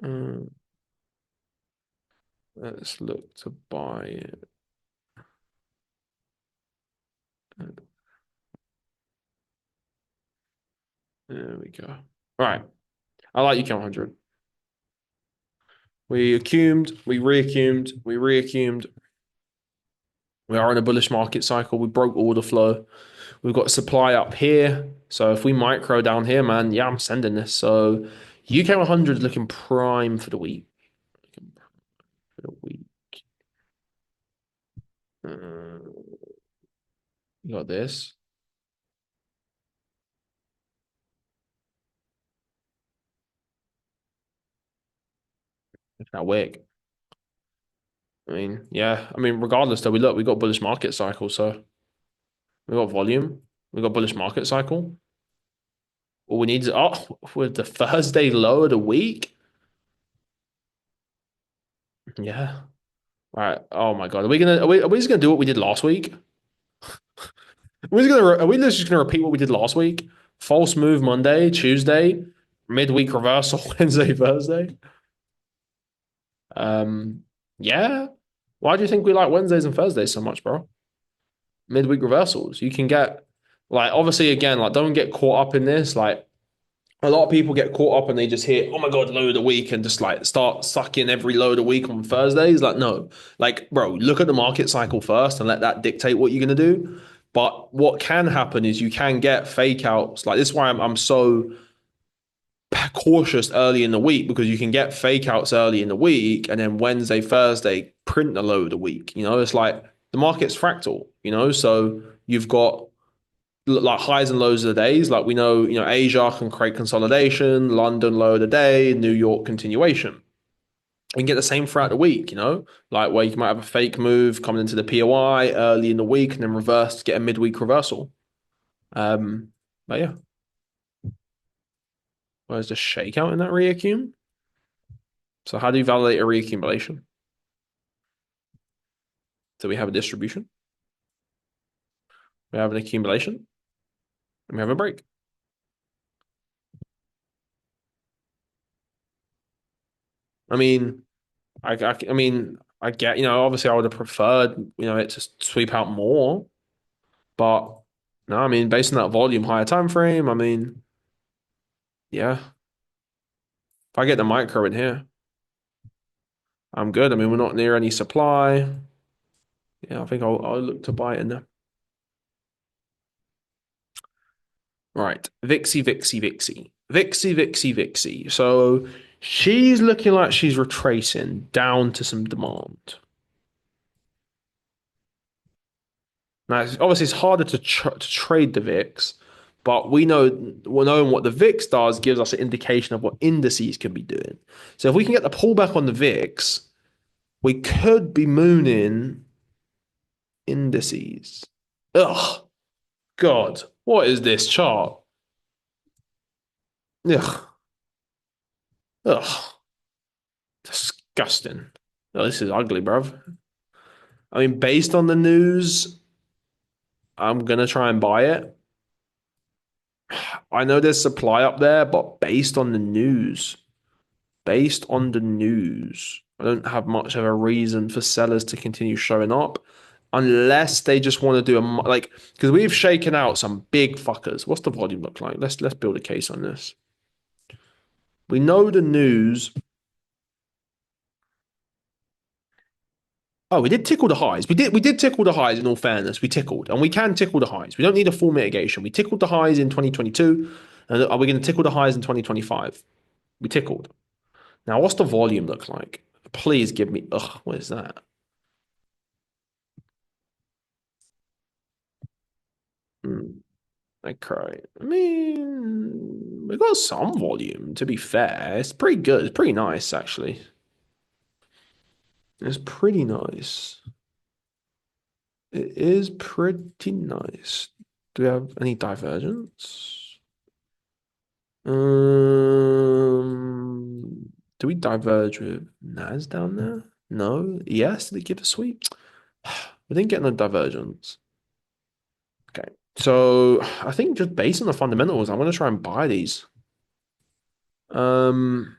Um, let's look to buy it. There we go. All right. I like UK 100. We accumulated, we reaccumulated, we reaccumulated. We are in a bullish market cycle. We broke order flow. We've got supply up here. So if we micro down here, man, yeah, I'm sending this. So UK 100 is looking prime for the week. Looking prime for the week. You got this. It's that wick. I mean, yeah. I mean, regardless, though, we got bullish market cycle. So we got volume. We got bullish market cycle. All we need is, with the Thursday low of the week. Yeah. All right. Oh my God. Are we just gonna do what we did last week? Are we just gonna repeat what we did last week? False move Monday, Tuesday, midweek reversal Wednesday, Thursday. Um, yeah. Why do you think we like Wednesdays and Thursdays so much, bro? Midweek reversals. You can get like obviously again, like don't get caught up in this. Like A lot of people get caught up and they just hear, oh my God, low of the week and just like start sucking every low of the week on Thursdays. Like, no, like, bro, look at the market cycle first and let that dictate what you're going to do. But what can happen is you can get fake outs. Like, this is why I'm so cautious early in the week because you can get fake outs early in the week and then Wednesday, Thursday, print the low of the week. It's like the market's fractal, so you've got like highs and lows of the days. Like we know, Asia can create consolidation, London low of the day, New York continuation. You can get the same throughout the week, like where you might have a fake move coming into the POI early in the week and then reverse, get a midweek reversal. But yeah, where's the shakeout in that reaccum? So how do you validate a reaccumulation? Do we have a distribution? We have an accumulation, and we have a break. I mean, I mean, I get, obviously I would have preferred, it to sweep out more, but no, I mean, based on that volume, higher time frame, I mean, yeah, if I get the micro in here, I'm good. I mean, we're not near any supply. Yeah, I think I'll look to buy it in there. Right, Vixie, Vixie, Vixie, Vixie, Vixie, Vixie. So she's looking like she's retracing down to some demand. Now, obviously, it's harder to trade the VIX, but knowing what the VIX does gives us an indication of what indices can be doing. So if we can get the pullback on the VIX, we could be mooning indices. Ugh, God, what is this chart? Ugh, ugh, disgusting. Oh, this is ugly, bruv. I mean, based on the news, I'm gonna try and buy it. I know there's supply up there, but based on the news, I don't have much of a reason for sellers to continue showing up unless they just want to do like because we've shaken out some big fuckers. What's the volume look like? Let's build a case on this. We know the news. Oh, we did tickle the highs. We did tickle the highs in all fairness. We tickled. And we can tickle the highs. We don't need a full mitigation. We tickled the highs in 2022. And are we going to tickle the highs in 2025? We tickled. Now, what's the volume look like? Please give me. Ugh, what is that? Hmm. I cry. I mean, we got some volume, to be fair. It's pretty good. It's pretty nice, actually. It's pretty nice. It is pretty nice. Do we have any divergence? Do we diverge with Nas down there? No. Yes, did it give a sweep? We didn't get no divergence. Okay. So I think just based on the fundamentals, I'm gonna try and buy these. Um,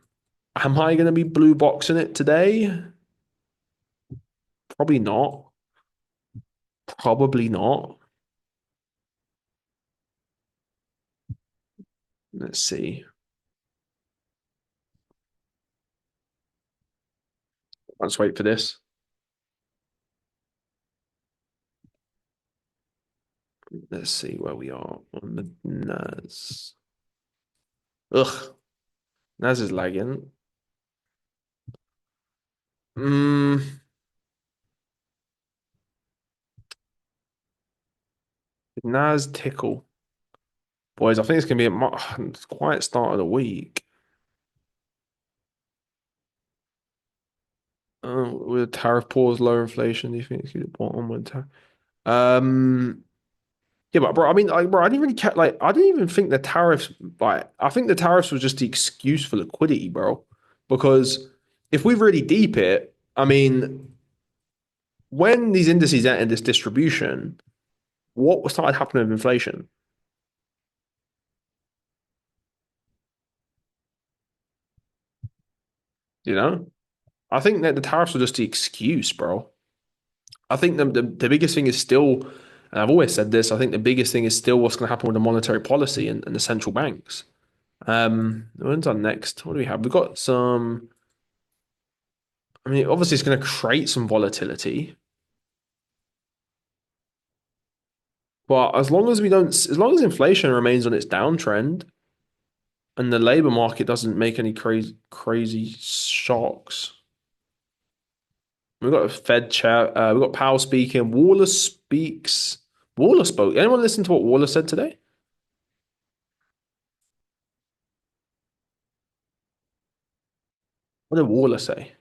am I gonna be blue boxing it today? Probably not. Probably not. Let's see. Let's wait for this. Let's see where we are on the NAS. Ugh, NAS is lagging. Mm, NAS tickle. Boys, I think it's gonna be a quiet start of the week. With tariff pause, lower inflation, do you think it's gonna bottom with tariff? Um, yeah, but bro, I mean, like, bro, I didn't really care. Like, I didn't even think the tariffs. Like, I think the tariffs was just the excuse for liquidity, bro. Because if we really deep it, I mean, when these indices entered this distribution, what started happening with inflation? You know, I think that the tariffs were just the excuse, bro. I think the biggest thing is still, and I've always said this, I think the biggest thing is still what's going to happen with the monetary policy and the central banks. When's our next? What do we have? We've got some. I mean, obviously, it's going to create some volatility, but as long as we don't, as long as inflation remains on its downtrend and the labor market doesn't make any crazy shocks, we've got a Fed chat. We've got Powell speaking. Waller speaks. Waller spoke. Anyone listen to what Waller said today? What did Waller say?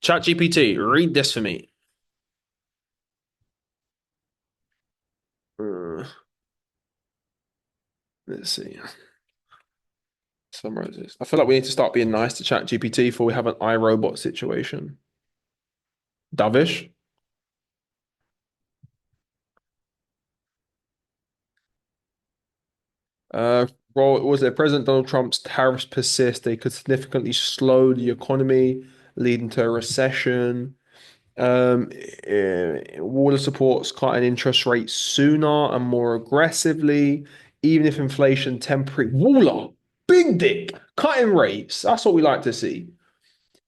Chat GPT, read this for me. Uh, let's see. Summarize this. I feel like we need to start being nice to Chat GPT before we have an iRobot situation. Dovish. Uh, well, was it President Donald Trump's tariffs persist? They could significantly slow the economy, leading to a recession. Water supports cutting interest rates sooner and more aggressively, even if inflation temporary. Waller, big dick, cutting rates. That's what we like to see.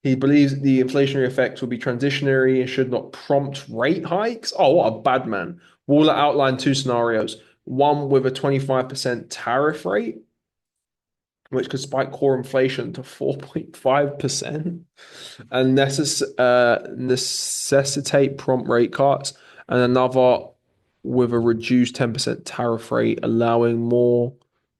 He believes the inflationary effects will be transitionary and should not prompt rate hikes. Oh, what a bad man. Waller outlined two scenarios, one with a 25% tariff rate, which could spike core inflation to 4.5% and necessitate prompt rate cuts, and another with a reduced 10% tariff rate, allowing more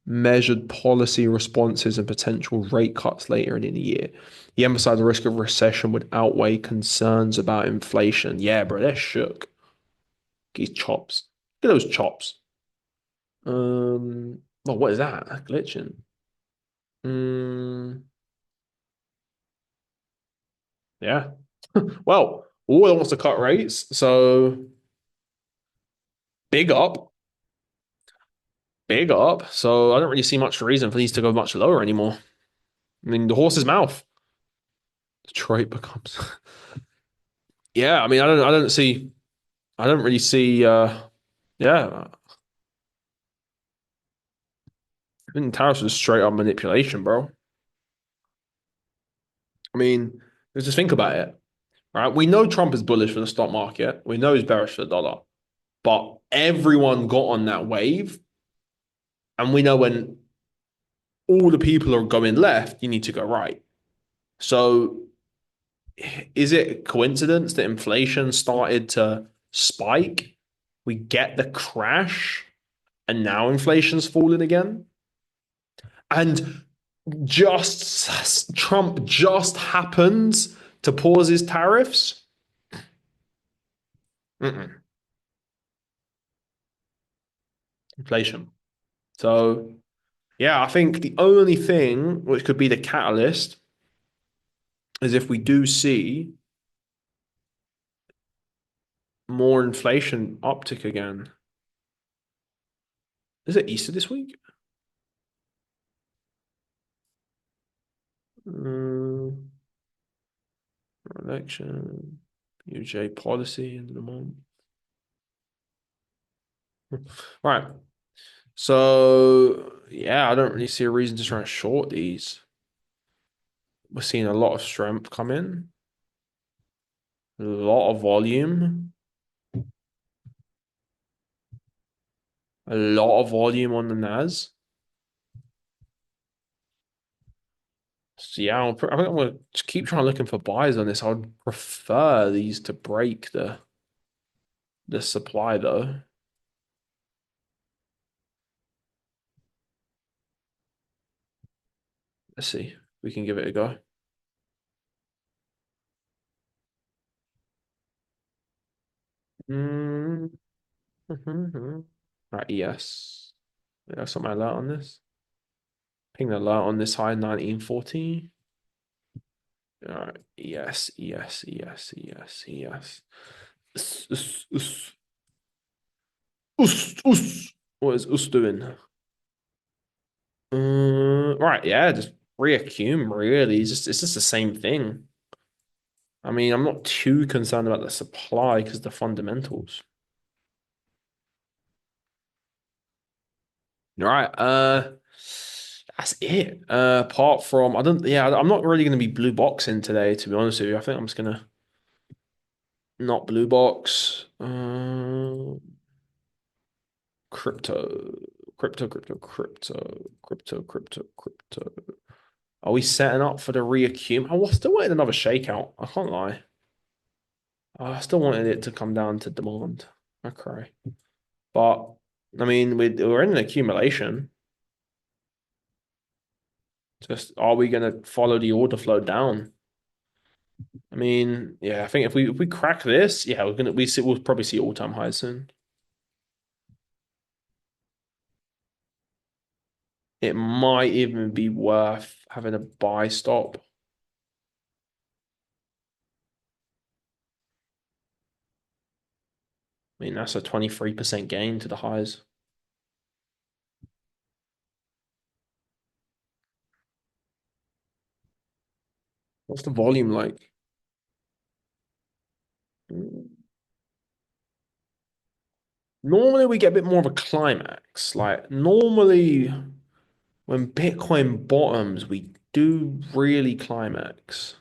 measured policy responses and potential rate cuts later in the year. He emphasized the risk of recession would outweigh concerns about inflation. Yeah, bro, they're shook. These chops. Look at those chops. Oh, what is that? Glitching. Mm, yeah. Well, all wants to cut rates, so big up, big up. So I don't really see much reason for these to go much lower anymore. I mean, the horse's mouth. Detroit becomes. Yeah, I mean, I don't really see. Yeah, I think tariffs is straight up manipulation, bro. I mean, let's just think about it, right? We know Trump is bullish for the stock market. We know he's bearish for the dollar, but everyone got on that wave, and we know when all the people are going left, you need to go right. So is it a coincidence that inflation started to spike? We get the crash, and now inflation's falling again. And just Trump just happens to pause his tariffs. Mm-mm. Inflation. So yeah, I think the only thing which could be the catalyst is if we do see more inflation uptick again. Is it Easter this week? Um, election, UJ policy in the month. Right. So yeah, I don't really see a reason to try and short these. We're seeing a lot of strength come in, a lot of volume, a lot of volume on the NAS. So yeah, I think I'm gonna just keep trying looking for buys on this. I would prefer these to break the supply though. Let's see if we can give it a go. Mm. Right, yes. Yeah, something alert on this. Ping the alert on this high 1940. All right. Yes, yes, yes, yes, yes. Us, us, us, us. What is us doing? Right, yeah, just reaccum really. It's just the same thing. I mean, I'm not too concerned about the supply because the fundamentals. All right. That's it. Apart from, I don't, yeah, I'm not really going to be blue boxing today, to be honest with you. I think I'm just going to not blue box. Crypto, crypto. Are we setting up for the reaccumulate? I was still wanted another shakeout. I can't lie. I still wanted it to come down to demand. Okay. But, I mean, we're in an accumulation. Just, are we going to follow the order flow down? I mean, yeah, I think if we crack this, yeah, we'll probably see all-time highs soon. It might even be worth having a buy stop. I mean, that's a 23% gain to the highs. What's the volume like? Normally we get a bit more of a climax. Like normally when Bitcoin bottoms, we do really climax.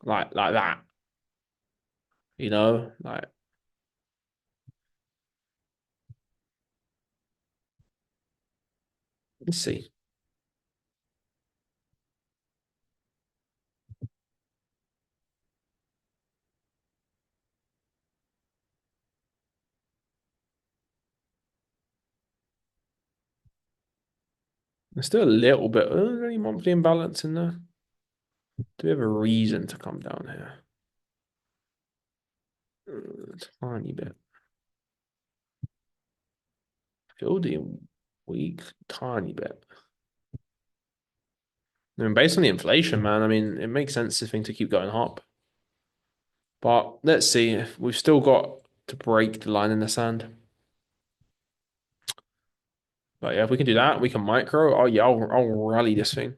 Like that, you know? Like let's see. There's still a little bit. Any monthly imbalance in there? Do we have a reason to come down here? Tiny bit. Building weak, tiny bit. I mean, based on the inflation, man, I mean, it makes sense to think to keep going up. But let's see. We've still got to break the line in the sand. But yeah, if we can do that, we can micro. Oh yeah, I'll rally this thing.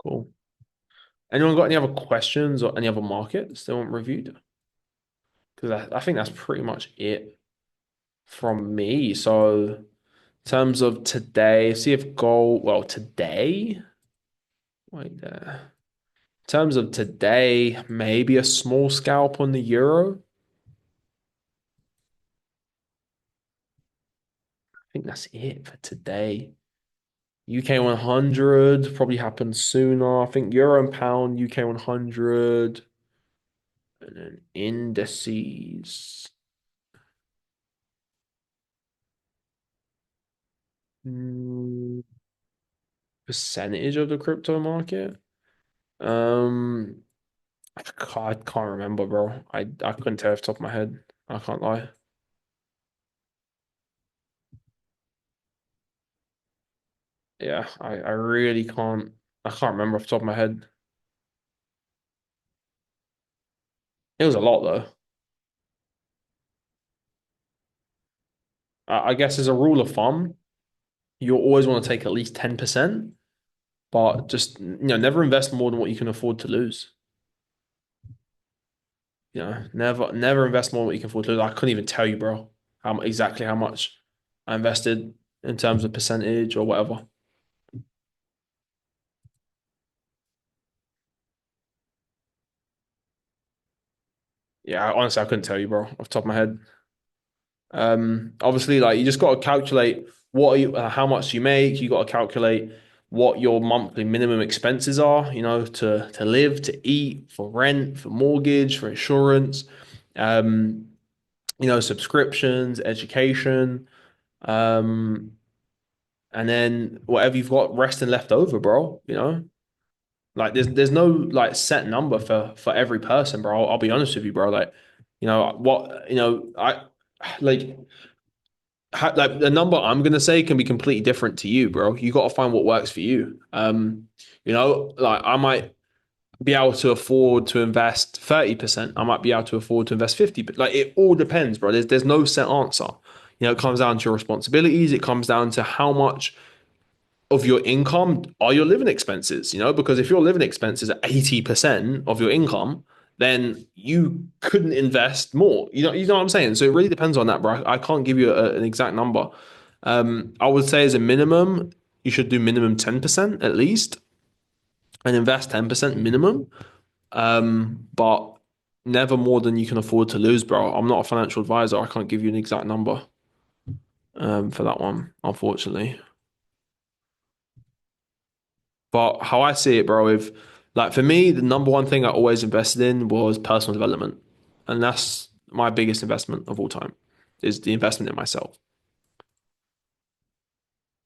Cool. Anyone got any other questions or any other markets they want reviewed? Because I think that's pretty much it from me. So in terms of today, see if gold, well, today, wait there. In terms of today, maybe a small scalp on the euro. I think that's it for today. UK 100 probably happens sooner. I think euro and pound, UK 100, and then indices. Hmm, percentage of the crypto market. Um, I can't remember, bro. I couldn't tell off the top of my head. I can't lie. Yeah, I really can't. I can't remember off the top of my head. It was a lot though. I guess as a rule of thumb, you always want to take at least 10%, but just never invest more than what you can afford to lose. Never invest more than what you can afford to lose. I couldn't even tell you, bro, exactly how much I invested in terms of percentage or whatever. Yeah, honestly, I couldn't tell you, bro, off the top of my head. Obviously, like you just got to calculate how much you make. You got to calculate what your monthly minimum expenses are, to live, to eat, for rent, for mortgage, for insurance, um, subscriptions, education, um, and then whatever you've got resting left over, bro. Like there's no like set number for every person, bro. I'll be honest with you, bro. Like, I like like the number I'm gonna say can be completely different to you, bro. You got to find what works for you. Like I might be able to afford to invest 30%. I might be able to afford to invest 50%. Like it all depends, bro. There's no set answer. It comes down to your responsibilities. It comes down to how much of your income are your living expenses, because if your living expenses are 80% of your income, then you couldn't invest more. You know what I'm saying? So it really depends on that, bro. I can't give you an exact number. I would say as a minimum, you should do minimum 10% at least and invest 10% minimum. But never more than you can afford to lose, bro. I'm not a financial advisor. I can't give you an exact number for that one, unfortunately. But how I see it, bro, if like for me, the number one thing I always invested in was personal development. And that's my biggest investment of all time, is the investment in myself.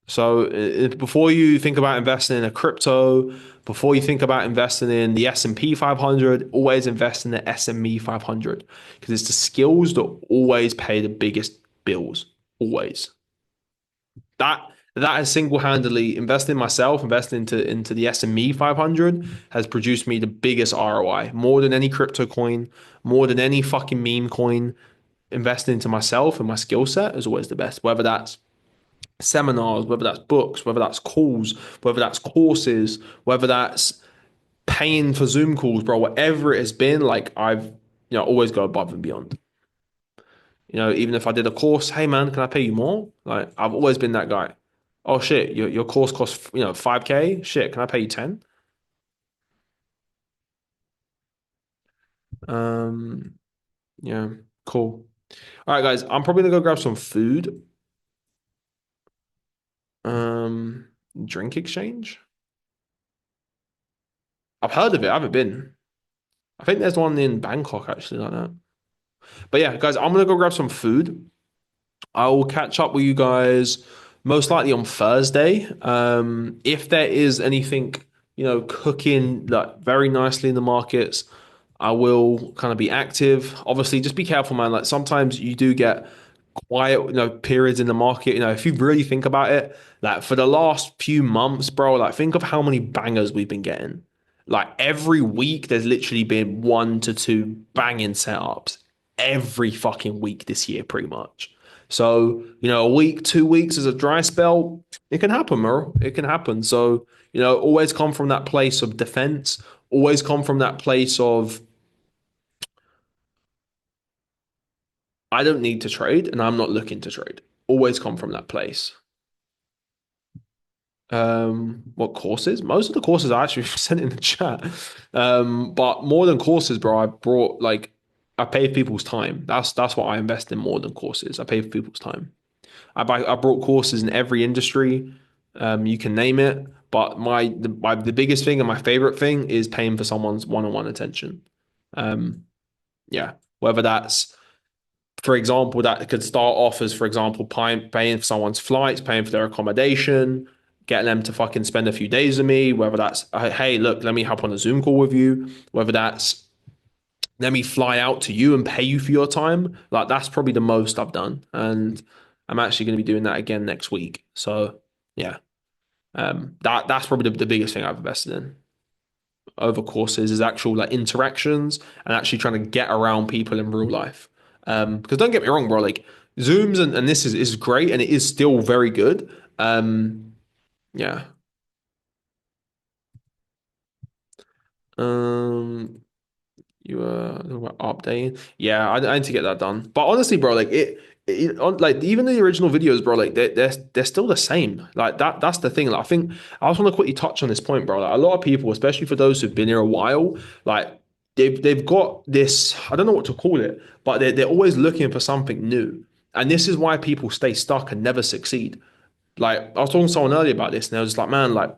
So before you think about investing in a crypto, before you think about investing in the S&P 500, always invest in the SME 500 because it's the skills that always pay the biggest bills. Always. That that has single-handedly invested in myself, invested into the SME 500 has produced me the biggest ROI, more than any crypto coin, more than any fucking meme coin. Investing into myself and my skill set is always the best, whether that's seminars, whether that's books, whether that's calls, whether that's courses, whether that's paying for Zoom calls, bro, whatever it has been, like I've always go above and beyond. Even if I did a course, hey man, can I pay you more? Like I've always been that guy. Oh shit, your course costs 5K. Shit, can I pay you 10? Um, yeah, cool. All right, guys, I'm probably gonna go grab some food. Um, Drink exchange. I've heard of it. I haven't been. I think there's one in Bangkok actually like that. But yeah, guys, I'm gonna go grab some food. I will catch up with you guys most likely on Thursday. If there is anything, cooking like very nicely in the markets, I will kind of be active. Obviously, just be careful, man. Like sometimes you do get quiet, periods in the market. If you really think about it, like for the last few months, bro, like think of how many bangers we've been getting. Like every week, there's literally been 1 to 2 banging setups every fucking week this year, pretty much. So, a week, 2 weeks is a dry spell. It can happen, bro. It can happen. So, always come from that place of defense, always come from that place of I don't need to trade and I'm not looking to trade. Always come from that place. What courses? Most of the courses I actually sent in the chat. But more than courses, bro, I brought like I pay for people's time. That's what I invest in more than courses. I pay for people's time. I brought courses in every industry. You can name it. But the biggest thing and my favorite thing is paying for someone's one-on-one attention. Um, yeah, whether that's for example, that could start off as, for example, paying for someone's flights, paying for their accommodation, getting them to fucking spend a few days with me, whether that's, hey, look, let me hop on a Zoom call with you, whether that's, let me fly out to you and pay you for your time. Like, that's probably the most I've done. And I'm actually going to be doing that again next week. So, yeah, that's probably the biggest thing I've invested in over courses is actual like interactions and actually trying to get around people in real life. Because don't get me wrong, bro, like Zooms and this is great and it is still very good. Yeah. Um, You were updating. Yeah, I need to get that done. But honestly, bro, like like even the original videos, bro, like they're still the same. Like that's the thing. Like, I think I just want to quickly touch on this point, bro. Like a lot of people, especially for those who've been here a while, like they've got this. I don't know what to call it, but they're always looking for something new, and this is why people stay stuck and never succeed. Like I was talking to someone earlier about this, and they was like, man, like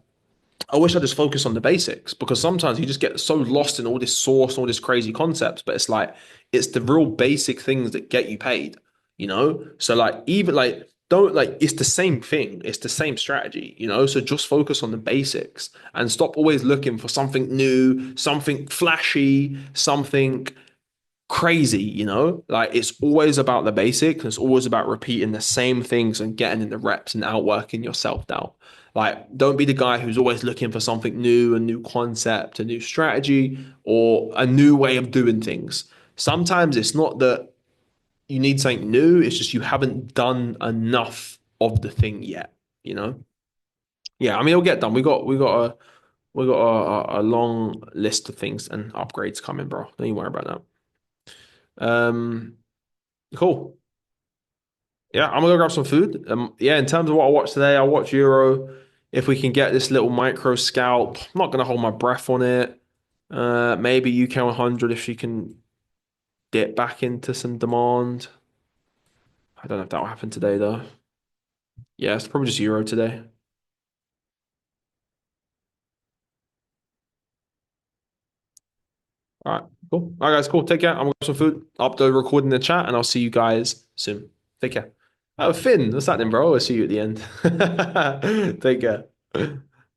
I wish I just focused on the basics because sometimes you just get so lost in all this source and all this crazy concepts. But it's like it's the real basic things that get you paid, So like even like don't like it's the same thing, it's the same strategy. So just focus on the basics and stop always looking for something new, something flashy, something crazy. Like it's always about the basics. It's always about repeating the same things and getting in the reps and outworking yourself down. Like, don't be the guy who's always looking for something new, a new concept, a new strategy, or a new way of doing things. Sometimes it's not that you need something new, it's just you haven't done enough of the thing yet, you know? Yeah, I mean it'll get done. We got We got a long list of things and upgrades coming, bro. Don't you worry about that. Cool. Yeah, I'm gonna go grab some food. Yeah, in terms of what I watched today, I watched Euro. If we can get this little micro scalp, I'm not gonna hold my breath on it. Maybe UK 100 if she can dip back into some demand. I don't know if that will happen today though. Yeah, it's probably just Euro today. All right, cool. All right, guys, cool. Take care. I'm gonna grab some food. Upload, record in the chat, and I'll see you guys soon. Take care. Oh, Finn, what's that then, bro? I'll see you at the end. Take care.